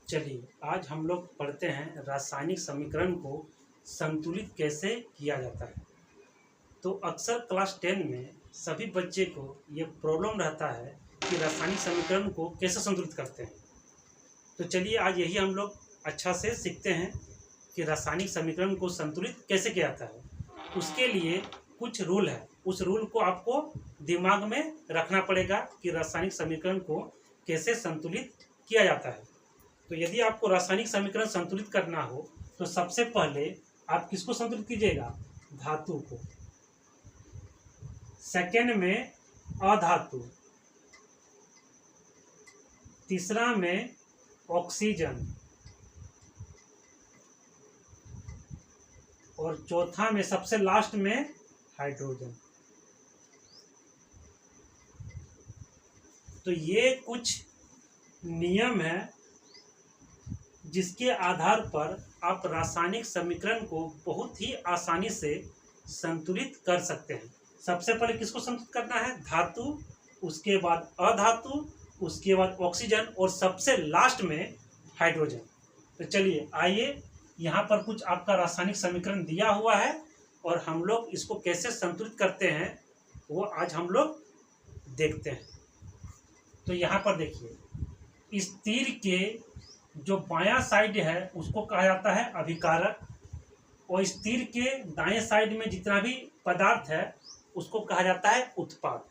चलिए आज हम लोग पढ़ते हैं रासायनिक समीकरण को संतुलित कैसे किया जाता है। तो अक्सर क्लास 10 में सभी बच्चे को ये प्रॉब्लम रहता है कि रासायनिक समीकरण को कैसे संतुलित करते हैं। तो चलिए आज यही हम लोग अच्छा से सीखते हैं कि रासायनिक समीकरण को संतुलित कैसे किया जाता है। उसके लिए कुछ रूल है, उस रूल को आपको दिमाग में रखना पड़ेगा कि रासायनिक समीकरण को कैसे संतुलित किया जाता है। तो यदि आपको रासायनिक समीकरण संतुलित करना हो तो सबसे पहले आप किसको संतुलित कीजिएगा? धातु को। सेकेंड में अधातु, तीसरा में ऑक्सीजन और चौथा में सबसे लास्ट में हाइड्रोजन। तो ये कुछ नियम है जिसके आधार पर आप रासायनिक समीकरण को बहुत ही आसानी से संतुलित कर सकते हैं। सबसे पहले किसको संतुलित करना है? धातु, उसके बाद अधातु, उसके बाद ऑक्सीजन और सबसे लास्ट में हाइड्रोजन। तो चलिए आइए, यहाँ पर कुछ आपका रासायनिक समीकरण दिया हुआ है और हम लोग इसको कैसे संतुलित करते हैं वो आज हम लोग देखते हैं। तो यहाँ पर देखिए, इस तीर के जो बायां साइड है उसको कहा जाता है अभिकारक और इस तीर के दाएं साइड में जितना भी पदार्थ है उसको कहा जाता है उत्पाद।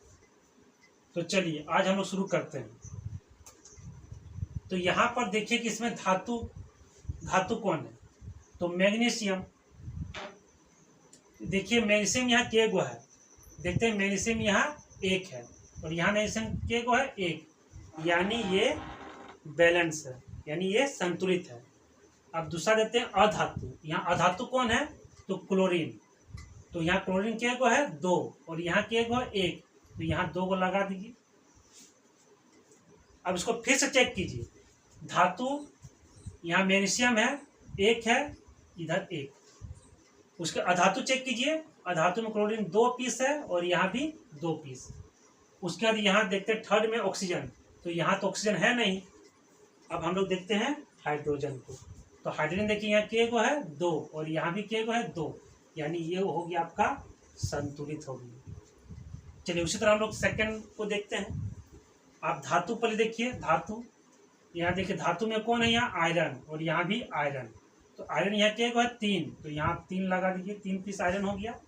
तो चलिए आज हम लोग शुरू करते हैं। तो यहाँ पर देखिए कि इसमें धातु कौन है? तो मैग्नीशियम। देखिए मैग्नीशियम यहाँ के गो है, देखते हैं मैग्नीशियम यहाँ एक है और यहाँ मैग्नीशियम के गो है एक, यानी ये बैलेंस है, यानी ये संतुलित है। अब दूसरा देते हैं अधातु। यहाँ अधातु कौन है? तो क्लोरीन। तो यहाँ क्लोरीन के गो है दो और यहाँ के गो है एक, तो यहाँ दो को लगा दीजिए। अब इसको फिर से चेक कीजिए। धातु यहाँ मैग्नीशियम है एक है, इधर एक। उसके अधातु चेक कीजिए, अधातु में क्लोरीन दो पीस है और यहाँ भी दो पीस। उसके बाद यहाँ देखते हैं थर्ड में ऑक्सीजन। तो यहाँ तो ऑक्सीजन है नहीं। अब हम लोग देखते हैं हाइड्रोजन को। तो हाइड्रोजन देखिए यहाँ के गो है दो और यहाँ भी के गो है दो, यानी ये हो गया आपका संतुलित हो गया। चलिए उसी तरह हम लोग सेकंड को देखते हैं। आप धातु पहले देखिए, धातु यहाँ देखिए, धातु में कौन है? यहाँ आयरन और यहाँ भी आयरन। तो आयरन यहाँ के गो है तीन, तो यहाँ तीन लगा दीजिए, तीन पीस आयरन हो गया।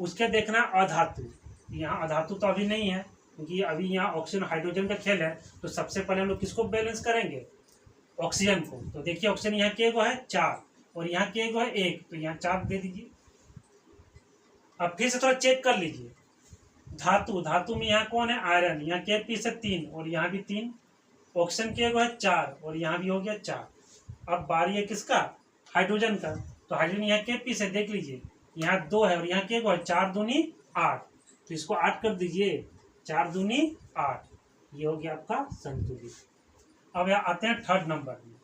उसके देखना अधातु। यहाँ अधातु तो अभी नहीं है क्योंकि अभी यहाँ ऑक्सीजन हाइड्रोजन का खेल है। तो सबसे पहले हम लोग किसको बैलेंस करेंगे? ऑक्सीजन को। तो देखिए ऑक्सीजन यहाँ के गो है चार और यहाँ के गो है एक, तो यहाँ चार दे दीजिए। अब फिर से थोड़ा चेक कर लीजिए। धातु में यहाँ कौन है? आयरन। यहाँ के पीस है तीन और यहाँ भी तीन। ऑक्सीजन के गो है चार और यहाँ भी हो गया चार। अब बारी है किसका? हाइड्रोजन का। तो हाइड्रोजन यहाँ के पीस है, देख लीजिए, यहाँ दो है और यहाँ के गो है चार दूनी आठ, तो इसको आठ कर दीजिए, चार दूनी आठ, ये हो गया आपका संतुलित। अब यहाँ आते हैं थर्ड नंबर में।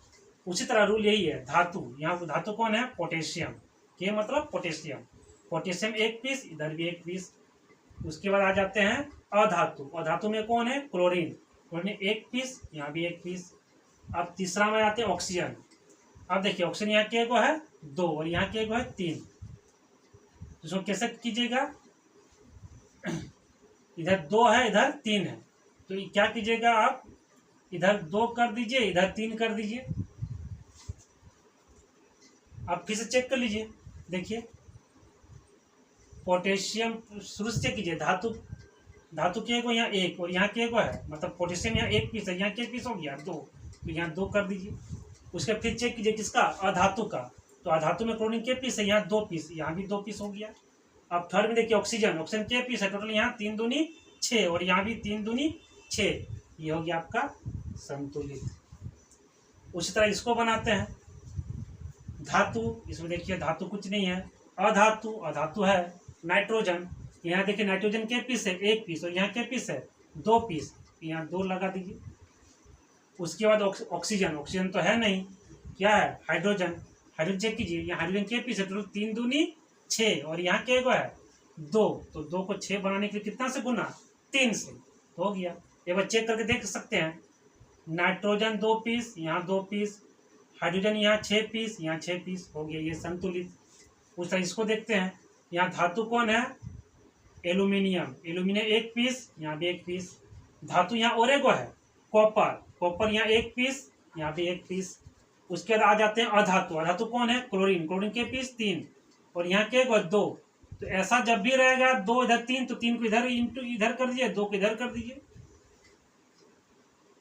उसी तरह रूल यही है। धातु, यहाँ धातु कौन है? पोटेशियम। के मतलब पोटेशियम। पोटेशियम एक पीस, इधर भी एक पीस। उसके बाद आ जाते हैं अधातु। अधातु में कौन है? क्लोरीन। क्लोरीन एक पीस, यहाँ भी एक पीस। अब तीसरा में आते हैं ऑक्सीजन। अब देखिए ऑक्सीजन यहाँ के गो है दो और यहाँ के गो है तीन। इसको कैसे कीजिएगा? इधर दो है, इधर तीन है, तो क्या कीजिएगा आप? इधर दो कर दीजिए, इधर तीन कर दीजिए। आप फिर से चेक कर लीजिए। देखिए पोटेशियम शुरू से चेक कीजिए। धातु के गो यहाँ एक और यहाँ के गो है, मतलब पोटेशियम यहाँ एक पीस है, यहाँ के पीस हो गया दो, तो यहाँ दो कर दीजिए। उसके फिर चेक कीजिए किसका? अधातु का। तो अधातु में क्लोरीन के पीस है, यहाँ दो पीस, यहाँ भी दो पीस हो गया। अब थर्ड में देखिए ऑक्सीजन के पीस है, टोटल यहाँ तीन दूनी छः और यहाँ भी तीन दूनी छः, ये हो गया आपका संतुलित। उसी तरह इसको बनाते हैं धातु। इसमें देखिए धातु कुछ नहीं है, अधातु है नाइट्रोजन। यहाँ देखिए नाइट्रोजन के पीस है एक पीस और यहाँ के पीस है दो पीस, यहाँ दो लगा दीजिए। उसके बाद ऑक्सीजन तो है नहीं, क्या है? हाइड्रोजन चेक कीजिए, यहाँ हाइड्रोजन के पीस है, टोटल तीन दूनी छः और यहाँ के गो है दो, तो दो को छः बनाने के लिए कितना से गुना? तीन से, तो हो गया। एक बार चेक करके देख सकते हैं। नाइट्रोजन 2 पीस, यहाँ 2 पीस, हाइड्रोजन यहाँ 6 पीस, यहाँ 6 पीस, हो गया ये संतुलित। उस तरह इसको देखते हैं, यहाँ धातु कौन है, एल्यूमिनियम, एल्यूमिनियम 1 पीस, यहाँ भी 1 पीस। धातु यहाँ ओरेगो है, कॉपर, कॉपर यहाँ 1 पीस, यहाँ भी 1 पीस। उसके बाद आ जाते हैं अधातु, अधातु कौन है, क्लोरीन, क्लोरीन के पीस 3 और यहाँ के 2। तो ऐसा जब भी रहेगा 2 इधर 3, तो 3 को इधर इधर कर दीजिए, 2 को इधर कर दीजिए।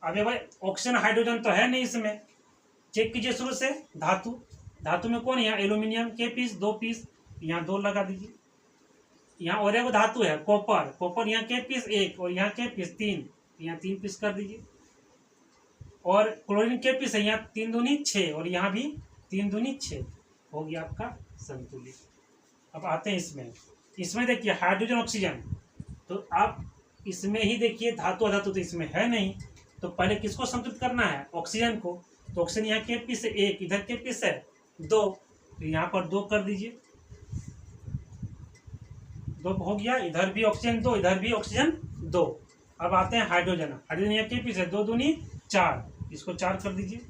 अबे भाई ऑक्सीजन हाइड्रोजन तो है नहीं इसमें, चेक कीजिए शुरू से। धातु, धातु में कौन है, यहाँ एल्यूमिनियम के पीस 2 पीस, यहाँ 2 लगा दीजिए। यहाँ और एक धातु है कॉपर, कॉपर यहाँ के पीस 1 और यहाँ के पीस 3, यहाँ 3 पीस कर दीजिए। और क्लोरीन के पीस है यहाँ 3 दूनी 6 और यहाँ भी 3 दूनी 6, हो गया आपका संतुलित। अब आते हैं इसमें, इसमें देखिए हाइड्रोजन ऑक्सीजन, तो आप इसमें ही देखिए धातु अधातु तो इसमें है नहीं, तो पहले किसको संतुलित करना है, ऑक्सीजन को। तो ऑक्सीजन यहाँ के पीस है 1, इधर के पीस है 2, तो यहाँ पर 2 कर दीजिए, 2 हो गया। इधर भी ऑक्सीजन 2, इधर भी ऑक्सीजन 2। अब आते हैं हाइड्रोजन, हाइड्रोजन यहाँ के पीस है 2 दूनी 4, इसको 4 कर दीजिए,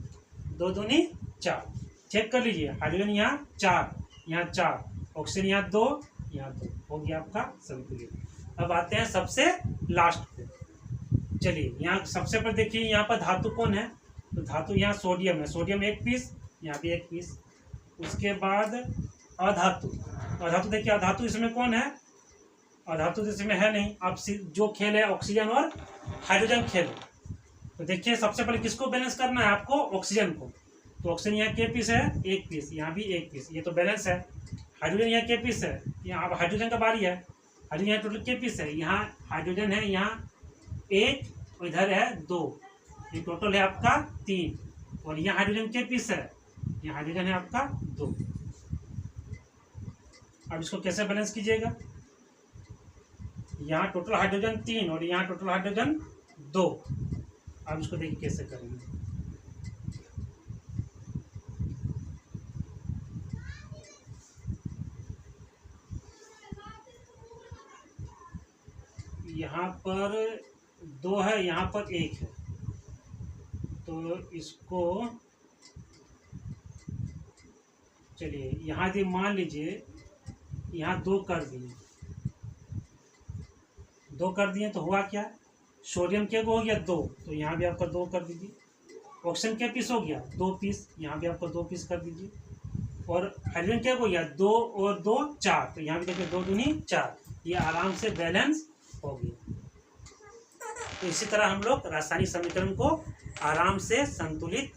2 दूनी 4। चेक कर लीजिए, हाइड्रोजन यहाँ 4, यहाँ 4, ऑक्सीजन यहाँ 2, यहाँ 2, हो गया आपका संतुलित। अब आते हैं सबसे लास्ट पे, चलिए यहाँ सबसे पर देखिए यहाँ पर धातु कौन है, तो धातु यहाँ सोडियम है, सोडियम 1 पीस, यहाँ भी 1 पीस। उसके बाद अधातु, अधातु देखिए अधातु इसमें कौन है, अधातु इसमें है नहीं। अब जो खेल है ऑक्सीजन और हाइड्रोजन खेल, तो देखिए सबसे पहले किसको बैलेंस करना है आपको, ऑक्सीजन को। तो ऑक्सीजन यहाँ के पीस है 1 पीस, यहाँ भी 1 पीस, ये तो बैलेंस है। हाइड्रोजन यहाँ के पीस है, यहाँ अब हाइड्रोजन का बारी है, हाइड्रोजन यहाँ टोटल के पीस है, यहाँ हाइड्रोजन है यहाँ 1 और इधर है 2, ये टोटल है आपका 3। और यहाँ हाइड्रोजन के पीस है, यहाँ हाइड्रोजन है आपका 2। अब इसको कैसे बैलेंस कीजिएगा, यहाँ टोटल हाइड्रोजन 3 और यहाँ टोटल हाइड्रोजन 2। अब इसको देखिए कैसे करेंगे, यहाँ पर 2 है, यहाँ पर 1 है, तो इसको चलिए यहाँ यदि मान लीजिए यहाँ 2 कर दिए, 2 कर दिए तो हुआ क्या, सोडियम के हो गया 2, तो यहाँ भी आपका 2 कर दीजिए। ऑक्सीजन के पीस हो गया 2 पीस, यहाँ भी आपको 2 पीस कर दीजिए। और हाइड्रोजन के हो गया 2 और 2 4, तो यहाँ भी देखिए 2 दूनी 4, ये आराम से बैलेंस हो गया। तो इसी तरह हम लोग रासायनिक समीकरण को आराम से संतुलित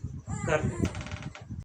कर लेंगे।